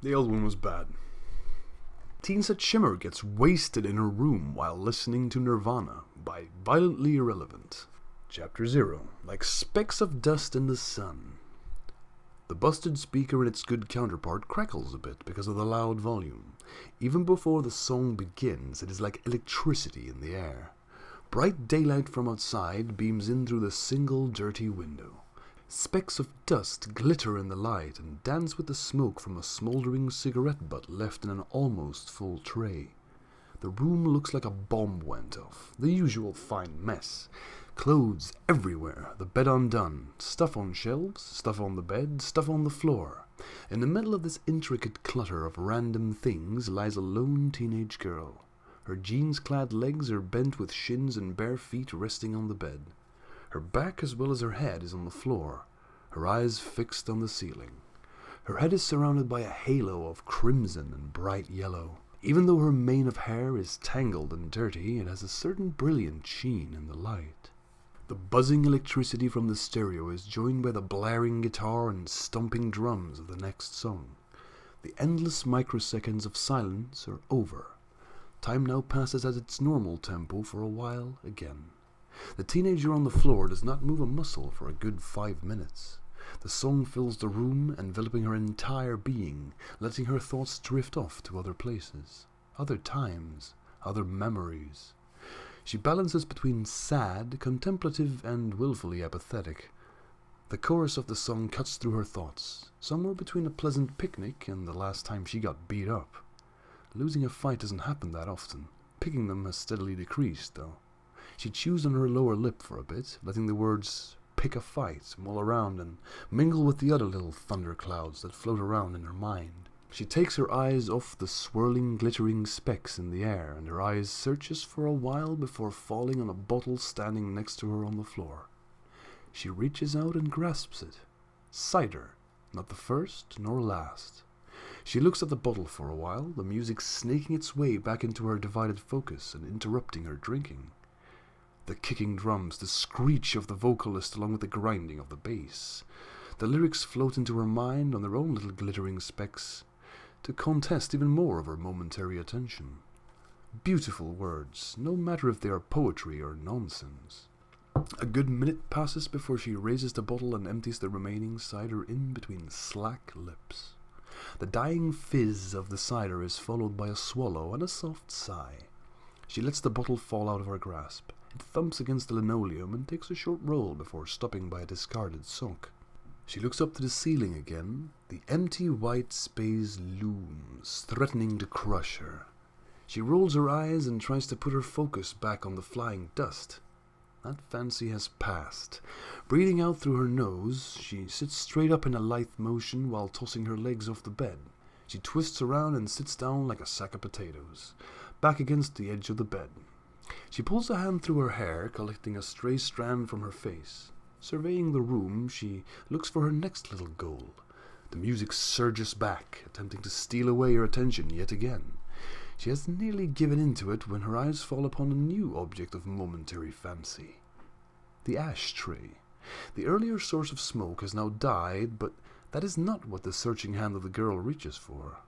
The old one was bad. Teenset Shimmer gets wasted in her room while listening to Nirvana by Violently Irrelevant. Chapter 0. Like specks of dust in the sun. The busted speaker and its good counterpart crackles a bit because of the loud volume. Even before the song begins, it is like electricity in the air. Bright daylight from outside beams in through the single dirty window. Specks of dust glitter in the light and dance with the smoke from a smoldering cigarette butt left in an almost full tray. The room looks like a bomb went off, the usual fine mess. Clothes everywhere, the bed undone, stuff on shelves, stuff on the bed, stuff on the floor. In the middle of this intricate clutter of random things lies a lone teenage girl. Her jeans-clad legs are bent with shins and bare feet resting on the bed. Her back as well as her head is on the floor, her eyes fixed on the ceiling. Her head is surrounded by a halo of crimson and bright yellow. Even though her mane of hair is tangled and dirty, it has a certain brilliant sheen in the light. The buzzing electricity from the stereo is joined by the blaring guitar and stomping drums of the next song. The endless microseconds of silence are over. Time now passes at its normal tempo for a while again. The teenager on the floor does not move a muscle for a good 5 minutes. The song fills the room, enveloping her entire being, letting her thoughts drift off to other places, other times, other memories. She balances between sad, contemplative, and willfully apathetic. The chorus of the song cuts through her thoughts, somewhere between a pleasant picnic and the last time she got beat up. Losing a fight doesn't happen that often. Picking them has steadily decreased, though. She chews on her lower lip for a bit, letting the words "pick a fight" mull around and mingle with the other little thunderclouds that float around in her mind. She takes her eyes off the swirling, glittering specks in the air, and her eyes searches for a while before falling on a bottle standing next to her on the floor. She reaches out and grasps it. Cider, not the first nor last. She looks at the bottle for a while, the music snaking its way back into her divided focus and interrupting her drinking. The kicking drums, the screech of the vocalist along with the grinding of the bass. The lyrics float into her mind on their own little glittering specks, to contest even more of her momentary attention. Beautiful words, no matter if they are poetry or nonsense. A good minute passes before she raises the bottle and empties the remaining cider in between slack lips. The dying fizz of the cider is followed by a swallow and a soft sigh. She lets the bottle fall out of her grasp. It thumps against the linoleum and takes a short roll before stopping by a discarded sock. She looks up to the ceiling again. The empty white space looms, threatening to crush her. She rolls her eyes and tries to put her focus back on the flying dust. That fancy has passed. Breathing out through her nose, she sits straight up in a lithe motion while tossing her legs off the bed. She twists around and sits down like a sack of potatoes, back against the edge of the bed. She pulls a hand through her hair, collecting a stray strand from her face. Surveying the room, she looks for her next little goal. The music surges back, attempting to steal away her attention yet again. She has nearly given in to it when her eyes fall upon a new object of momentary fancy. The ashtray. The earlier source of smoke has now died, but that is not what the searching hand of the girl reaches for.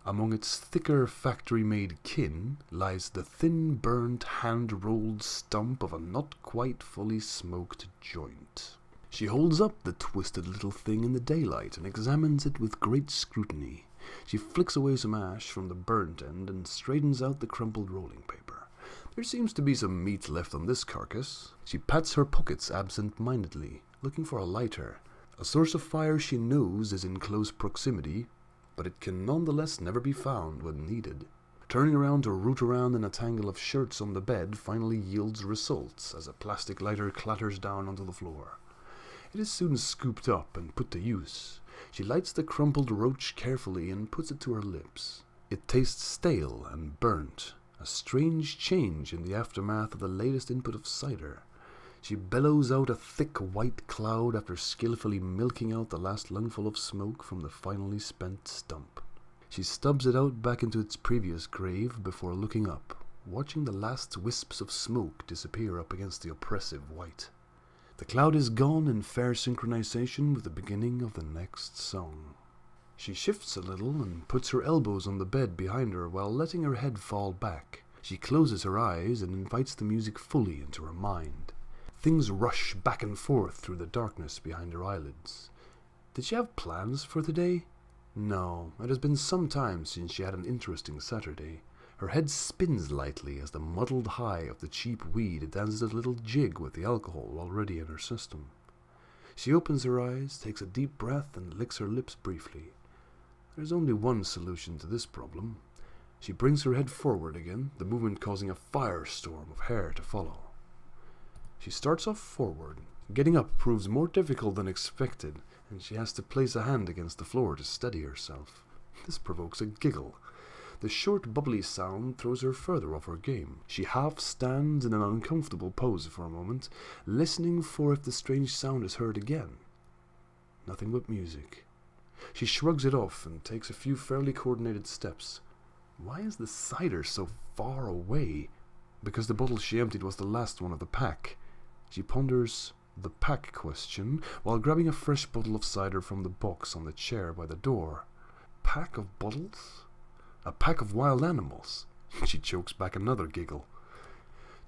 Among its thicker factory-made kin lies the thin, burnt, hand-rolled stump of a not quite fully smoked joint. She holds up the twisted little thing in the daylight and examines it with great scrutiny. She flicks away some ash from the burnt end and straightens out the crumpled rolling paper. There seems to be some meat left on this carcass. She pats her pockets absent-mindedly, looking for a lighter. A source of fire she knows is in close proximity, but it can nonetheless never be found when needed. Turning around to root around in a tangle of shirts on the bed finally yields results as a plastic lighter clatters down onto the floor. It is soon scooped up and put to use. She lights the crumpled roach carefully and puts it to her lips. It tastes stale and burnt, a strange change in the aftermath of the latest input of cider. She bellows out a thick white cloud after skillfully milking out the last lungful of smoke from the finally spent stump. She stubs it out back into its previous grave before looking up, watching the last wisps of smoke disappear up against the oppressive white. The cloud is gone in fair synchronization with the beginning of the next song. She shifts a little and puts her elbows on the bed behind her while letting her head fall back. She closes her eyes and invites the music fully into her mind. Things rush back and forth through the darkness behind her eyelids. Did she have plans for the day? No, it has been some time since she had an interesting Saturday. Her head spins lightly as the muddled high of the cheap weed dances a little jig with the alcohol already in her system. She opens her eyes, takes a deep breath, and licks her lips briefly. There's only one solution to this problem. She brings her head forward again, the movement causing a firestorm of hair to follow. She starts off forward. Getting up proves more difficult than expected, and she has to place a hand against the floor to steady herself. This provokes a giggle. The short, bubbly sound throws her further off her game. She half stands in an uncomfortable pose for a moment, listening for if the strange sound is heard again. Nothing but music. She shrugs it off and takes a few fairly coordinated steps. Why is the cider so far away? Because the bottle she emptied was the last one of the pack. She ponders the pack question while grabbing a fresh bottle of cider from the box on the chair by the door. Pack of bottles? A pack of wild animals. She chokes back another giggle.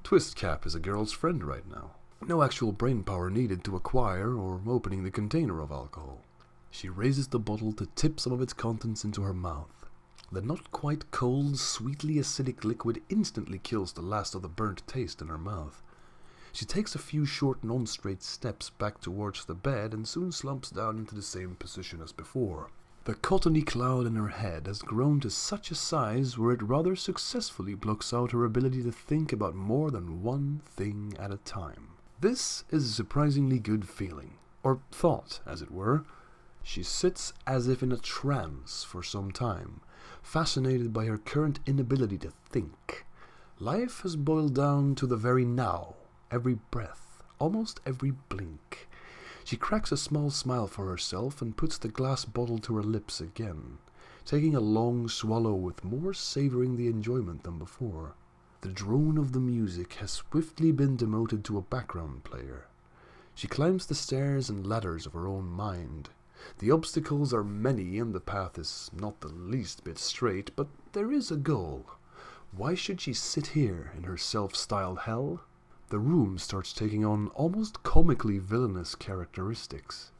Twistcap is a girl's friend right now. No actual brain power needed to acquire or opening the container of alcohol. She raises the bottle to tip some of its contents into her mouth. The not quite cold, sweetly acidic liquid instantly kills the last of the burnt taste in her mouth. She takes a few short, non-straight steps back towards the bed and soon slumps down into the same position as before. The cottony cloud in her head has grown to such a size where it rather successfully blocks out her ability to think about more than one thing at a time. This is a surprisingly good feeling, or thought, as it were. She sits as if in a trance for some time, fascinated by her current inability to think. Life has boiled down to the very now, every breath, almost every blink. She cracks a small smile for herself and puts the glass bottle to her lips again, taking a long swallow with more savoring the enjoyment than before. The drone of the music has swiftly been demoted to a background player. She climbs the stairs and ladders of her own mind. The obstacles are many and the path is not the least bit straight, but there is a goal. Why should she sit here in her self-styled hell? The room starts taking on almost comically villainous characteristics.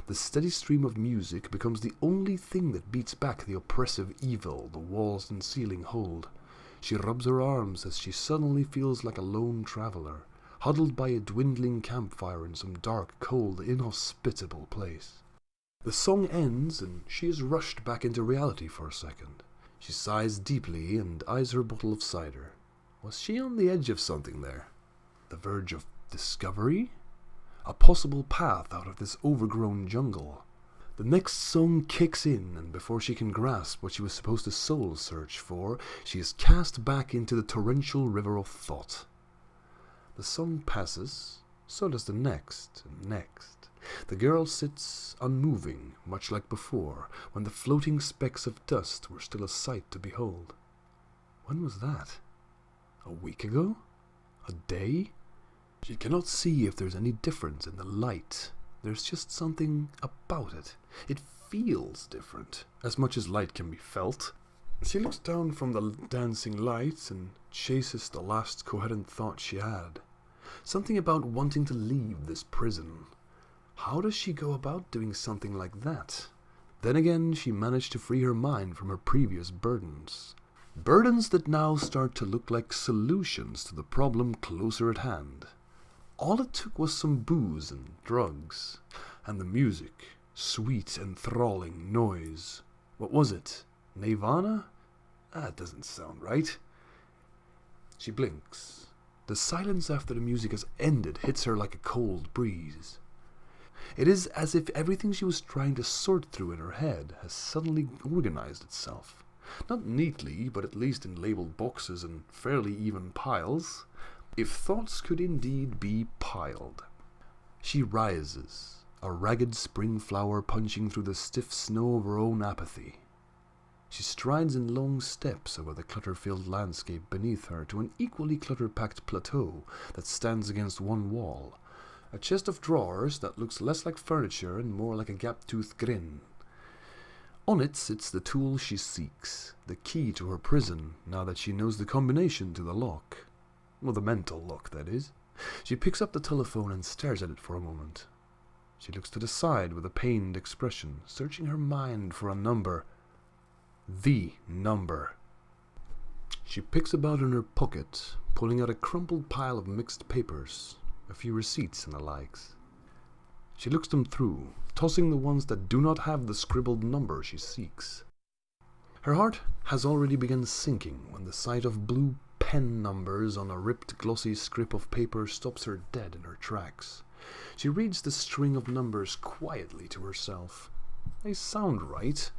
The steady stream of music becomes the only thing that beats back the oppressive evil the walls and ceiling hold. She rubs her arms as she suddenly feels like a lone traveler, huddled by a dwindling campfire in some dark, cold, inhospitable place. The song ends and she is rushed back into reality for a second. She sighs deeply and eyes her bottle of cider. Was she on the edge of something there? The verge of discovery? A possible path out of this overgrown jungle. The next song kicks in, and before she can grasp what she was supposed to soul search for, she is cast back into the torrential river of thought. The song passes, so does the next and next. The girl sits unmoving, much like before, when the floating specks of dust were still a sight to behold. When was that? A week ago? A day? She cannot see if there's any difference in the light. There's just something about it. It feels different, as much as light can be felt. She looks down from the dancing lights and chases the last coherent thought she had. Something about wanting to leave this prison. How does she go about doing something like that? Then again, she managed to free her mind from her previous burdens. Burdens that now start to look like solutions to the problem closer at hand. All it took was some booze and drugs, and the music, sweet, enthralling noise. What was it? Nirvana? That doesn't sound right. She blinks. The silence after the music has ended hits her like a cold breeze. It is as if everything she was trying to sort through in her head has suddenly organized itself. Not neatly, but at least in labeled boxes and fairly even piles. If thoughts could indeed be piled. She rises, a ragged spring flower punching through the stiff snow of her own apathy. She strides in long steps over the clutter-filled landscape beneath her to an equally clutter-packed plateau that stands against one wall, a chest of drawers that looks less like furniture and more like a gap-toothed grin. On it sits the tool she seeks, the key to her prison, now that she knows the combination to the lock. Well, the mental lock, that is. She picks up the telephone and stares at it for a moment. She looks to the side with a pained expression, searching her mind for a number. The number. She picks about in her pocket, pulling out a crumpled pile of mixed papers, a few receipts and the likes. She looks them through, tossing the ones that do not have the scribbled number she seeks. Her heart has already begun sinking when the sight of blue pen numbers on a ripped glossy strip of paper stops her dead in her tracks. She reads the string of numbers quietly to herself. They sound right.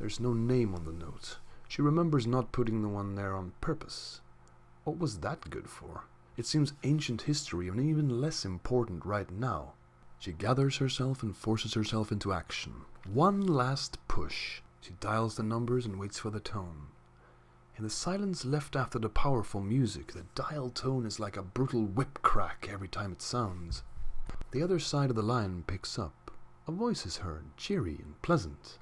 There's no name on the note. She remembers not putting the one there on purpose. What was that good for? It seems ancient history and even less important right now. She gathers herself and forces herself into action. One last push. She dials the numbers and waits for the tone. In the silence left after the powerful music, the dial tone is like a brutal whip crack every time it sounds. The other side of the line picks up. A voice is heard, cheery and pleasant.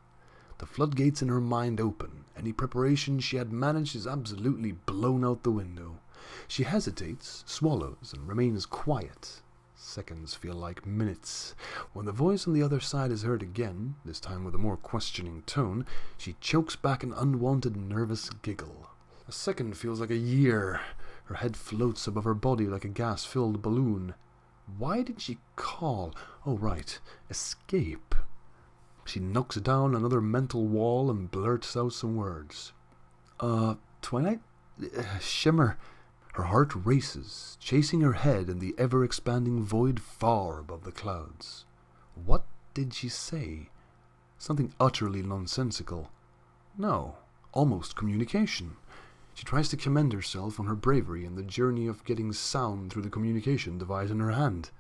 The floodgates in her mind open. Any preparation she had managed is absolutely blown out the window. She hesitates, swallows, and remains quiet. Seconds feel like minutes. When the voice on the other side is heard again, this time with a more questioning tone, she chokes back an unwanted nervous giggle. A second feels like a year. Her head floats above her body like a gas-filled balloon. Why did she call? Oh, right. Escape. She knocks down another mental wall and blurts out some words. Twilight? Shimmer. Her heart races, chasing her head in the ever-expanding void far above the clouds. What did she say? Something utterly nonsensical. No, almost communication. She tries to commend herself on her bravery in the journey of getting sound through the communication device in her hand.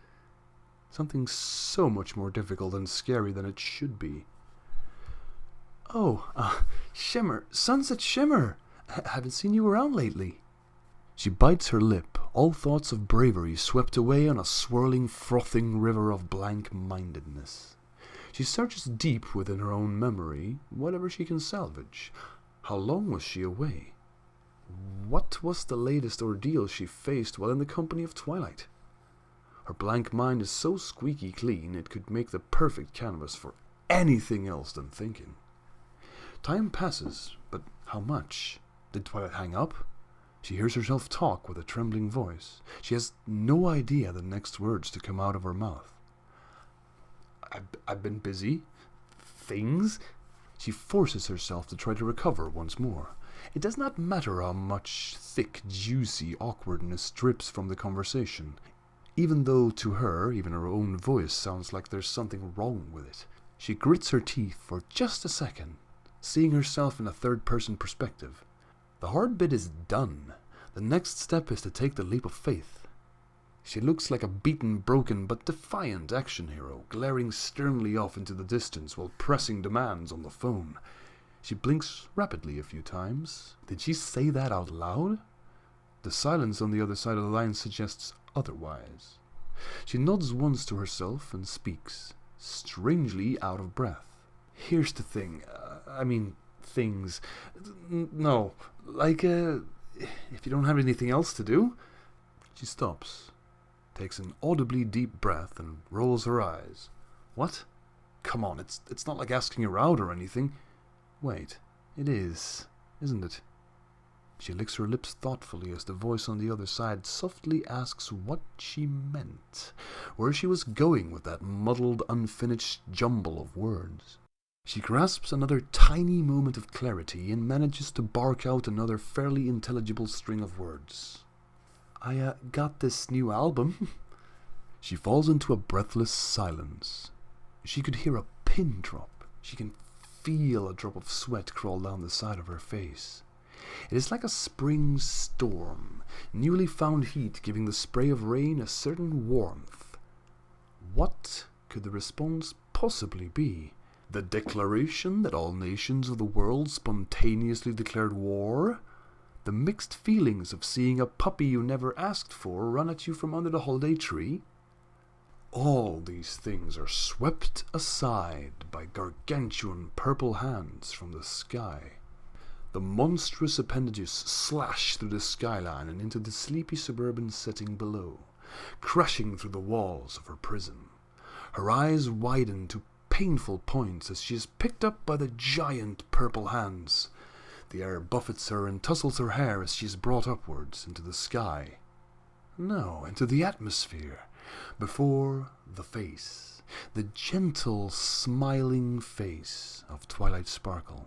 Something so much more difficult and scary than it should be. Shimmer, Sunset Shimmer! Haven't seen you around lately. She bites her lip, all thoughts of bravery swept away on a swirling, frothing river of blank-mindedness. She searches deep within her own memory, whatever she can salvage. How long was she away? What was the latest ordeal she faced while in the company of Twilight? Her blank mind is so squeaky clean it could make the perfect canvas for anything else than thinking. Time passes, but how much? Did Twilight hang up? She hears herself talk with a trembling voice. She has no idea the next words to come out of her mouth. I've been busy. Things? She forces herself to try to recover once more. It does not matter how much thick, juicy awkwardness drips from the conversation, even though to her, even her own voice sounds like there's something wrong with it. She grits her teeth for just a second, seeing herself in a third-person perspective. The hard bit is done. The next step is to take the leap of faith. She looks like a beaten, broken, but defiant action hero, glaring sternly off into the distance while pressing demands on the phone. She blinks rapidly a few times. Did she say that out loud? The silence on the other side of the line suggests otherwise. She nods once to herself and speaks, strangely out of breath. Here's the thing. Things. No, like, if you don't have anything else to do. She stops, takes an audibly deep breath, and rolls her eyes. What? Come on, it's not like asking her out or anything. Wait, it is, isn't it? She licks her lips thoughtfully as the voice on the other side softly asks what she meant, where she was going with that muddled, unfinished jumble of words. She grasps another tiny moment of clarity and manages to bark out another fairly intelligible string of words. I got this new album. She falls into a breathless silence. She could hear a pin drop. She can feel a drop of sweat crawl down the side of her face. It is like a spring storm, newly found heat giving the spray of rain a certain warmth. What could the response possibly be? The declaration that all nations of the world spontaneously declared war? The mixed feelings of seeing a puppy you never asked for run at you from under the holiday tree? all these things are swept aside by gargantuan purple hands from the sky. The monstrous appendages slash through the skyline and into the sleepy suburban setting below, crashing through the walls of her prison. Her eyes widen to painful points as she is picked up by the giant purple hands. The air buffets her and tussles her hair as she is brought upwards into the sky. No, into the atmosphere, before the face, the gentle, smiling face of Twilight Sparkle.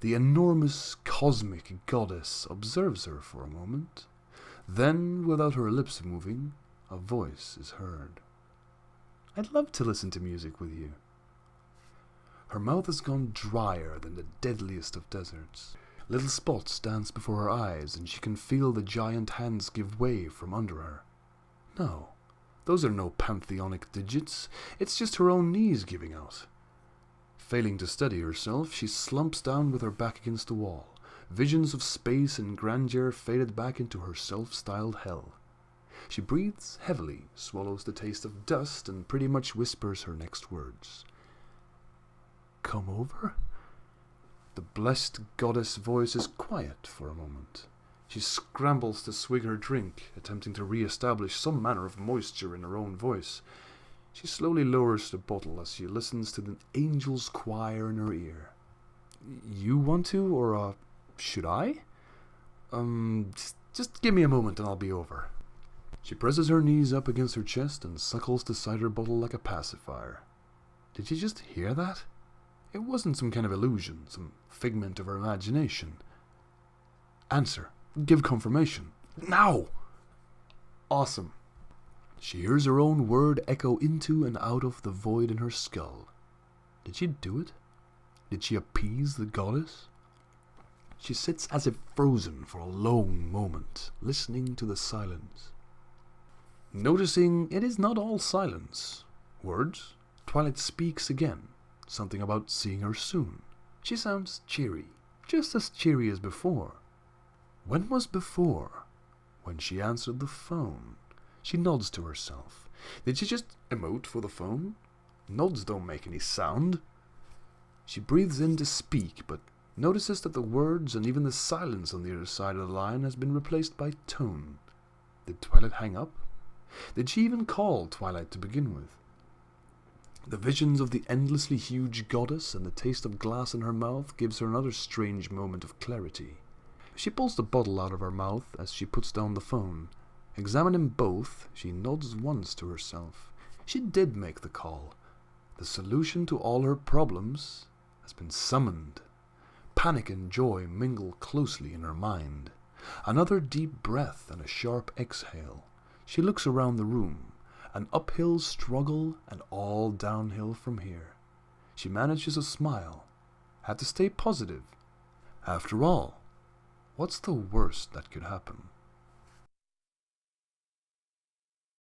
The enormous cosmic goddess observes her for a moment. Then, without her lips moving, a voice is heard. "I'd love to listen to music with you." Her mouth has gone drier than the deadliest of deserts. Little spots dance before her eyes, and she can feel the giant hands give way from under her. No, those are no pantheonic digits. It's just her own knees giving out. Failing to steady herself, she slumps down with her back against the wall. Visions of space and grandeur faded back into her self-styled hell. She breathes heavily, swallows the taste of dust, and pretty much whispers her next words. "Come over?" The blessed goddess voice is quiet for a moment. She scrambles to swig her drink, attempting to re-establish some manner of moisture in her own voice. She slowly lowers the bottle as she listens to the angel's choir in her ear. "You want to, or, should I? Just give me a moment and I'll be over." She presses her knees up against her chest and suckles the cider bottle like a pacifier. Did you just hear that? It wasn't some kind of illusion, some figment of her imagination. Answer. Give confirmation. Now! Awesome. She hears her own word echo into and out of the void in her skull. Did she do it? Did she appease the goddess? She sits as if frozen for a long moment, listening to the silence. Noticing it is not all silence. Words. Twilight speaks again. Something about seeing her soon. She sounds cheery, just as cheery as before. When was before? When she answered the phone. She nods to herself. Did she just emote for the phone? Nods don't make any sound. She breathes in to speak, but notices that the words and even the silence on the other side of the line has been replaced by tone. Did Twilight hang up? Did she even call Twilight to begin with? The visions of the endlessly huge goddess and the taste of glass in her mouth gives her another strange moment of clarity. She pulls the bottle out of her mouth as she puts down the phone. Examining both, she nods once to herself. She did make the call. The solution to all her problems has been summoned. Panic and joy mingle closely in her mind. Another deep breath and a sharp exhale. She looks around the room. An uphill struggle and all downhill from here. She manages a smile. Had to stay positive. After all, what's the worst that could happen?